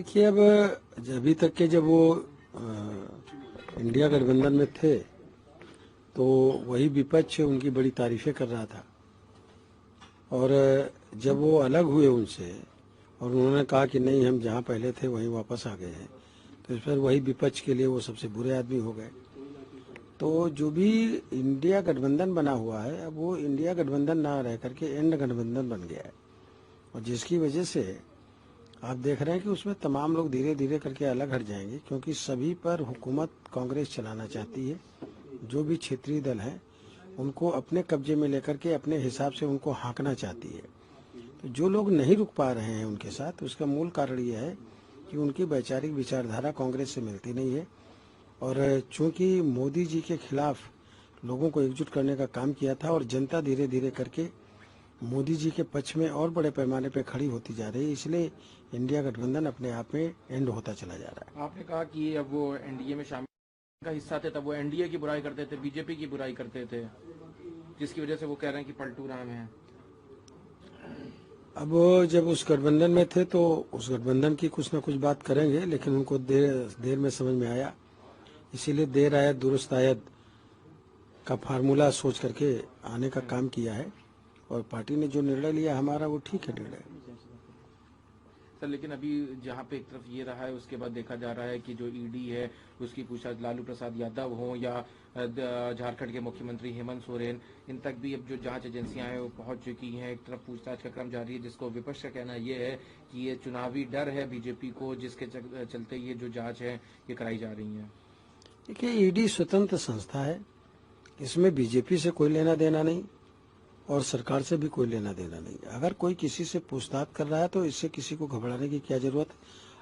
देखिए, अब अभी तक के जब वो इंडिया गठबंधन में थे तो वही विपक्ष उनकी बड़ी तारीफें कर रहा था, और जब वो अलग हुए उनसे और उन्होंने कहा कि नहीं, हम जहाँ पहले थे वहीं वापस आ गए हैं, तो इस पर वही विपक्ष के लिए वो सबसे बुरे आदमी हो गए। तो जो भी इंडिया गठबंधन बना हुआ है, अब वो इंडिया गठबंधन ना रह करके एंड गठबंधन बन गया है, और जिसकी वजह से आप देख रहे हैं कि उसमें तमाम लोग धीरे धीरे करके अलग हट जाएंगे, क्योंकि सभी पर हुकूमत कांग्रेस चलाना चाहती है। जो भी क्षेत्रीय दल हैं उनको अपने कब्जे में लेकर के अपने हिसाब से उनको हाँकना चाहती है। तो जो लोग नहीं रुक पा रहे हैं उनके साथ, उसका मूल कारण यह है कि उनकी वैचारिक विचारधारा कांग्रेस से मिलती नहीं है। और चूंकि मोदी जी के खिलाफ लोगों को एकजुट करने का काम किया था और जनता धीरे धीरे करके मोदी जी के पक्ष में और बड़े पैमाने पर खड़ी होती जा रही है, इसलिए इंडिया गठबंधन अपने आप में एंड होता चला जा रहा है। आपने कहा कि अब वो एनडीए में शामिल का हिस्सा थे, तब वो एनडीए की बुराई करते थे, बीजेपी की बुराई करते थे, जिसकी वजह से वो कह रहे हैं कि पलटू राम है। अब वो जब उस गठबंधन में थे तो उस गठबंधन की कुछ न कुछ बात करेंगे, लेकिन उनको देर में समझ में आया, इसीलिए देर आयत दुरुस्त आयत का फार्मूला सोच करके आने का काम किया है, और पार्टी ने जो निर्णय लिया हमारा वो ठीक है निर्णय। सर, लेकिन अभी जहाँ पे एक तरफ ये रहा है, उसके बाद देखा जा रहा है कि जो ईडी है उसकी पूछताछ लालू प्रसाद यादव हो या झारखंड के मुख्यमंत्री हेमंत सोरेन, इन तक भी अब जो जांच एजेंसियां हैं वो पहुंच चुकी हैं। एक तरफ पूछताछ का क्रम जारी है, जिसको विपक्ष का कहना ये है कि ये चुनावी डर है बीजेपी को, जिसके चलते ये जो जाँच है ये कराई जा रही है। देखिए, ईडी स्वतंत्र संस्था है, इसमें बीजेपी से कोई लेना देना नहीं और सरकार से भी कोई लेना देना नहीं। अगर कोई किसी से पूछताछ कर रहा है तो इससे किसी को घबराने की क्या जरूरत है।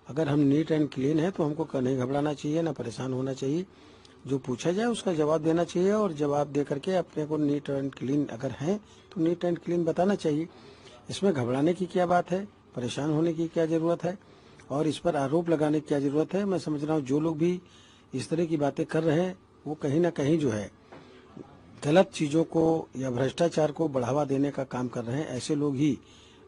अगर हम नीट एंड क्लीन है तो हमको नहीं घबराना चाहिए, ना परेशान होना चाहिए। जो पूछा जाए उसका जवाब देना चाहिए, और जवाब दे करके अपने को नीट एंड क्लीन अगर है तो नीट एंड क्लीन बताना चाहिए। इसमें घबराने की क्या बात है, परेशान होने की क्या जरूरत है, और इस पर आरोप लगाने की क्या जरूरत है। मैं समझ रहा हूँ जो लोग भी इस तरह की बातें कर रहे हैं वो कहीं ना कहीं जो है गलत चीजों को या भ्रष्टाचार को बढ़ावा देने का काम कर रहे हैं। ऐसे लोग ही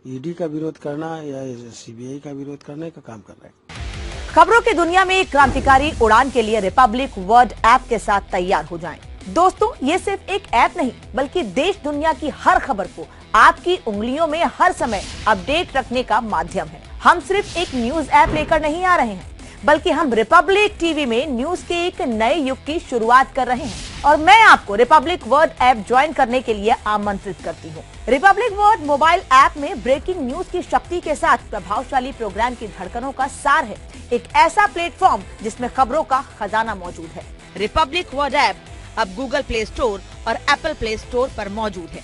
ईडी का विरोध करना या सीबीआई का विरोध करने का काम कर रहे हैं। खबरों की दुनिया में एक क्रांतिकारी उड़ान के लिए रिपब्लिक वर्ड ऐप के साथ तैयार हो जाएं। दोस्तों, ये सिर्फ एक ऐप नहीं बल्कि देश दुनिया की हर खबर को आपकी उंगलियों में हर समय अपडेट रखने का माध्यम है। हम सिर्फ एक न्यूज ऐप लेकर नहीं आ रहे हैं, बल्कि हम रिपब्लिक टीवी में न्यूज के एक नए युग की शुरुआत कर रहे हैं, और मैं आपको रिपब्लिक वर्ड ऐप ज्वाइन करने के लिए आमंत्रित करती हूँ। रिपब्लिक वर्ड मोबाइल ऐप में ब्रेकिंग न्यूज की शक्ति के साथ प्रभावशाली प्रोग्राम की धड़कनों का सार है। एक ऐसा प्लेटफॉर्म जिसमें खबरों का खजाना मौजूद है। रिपब्लिक वर्ड ऐप अब गूगल प्ले स्टोर और एप्पल प्ले स्टोर पर मौजूद है।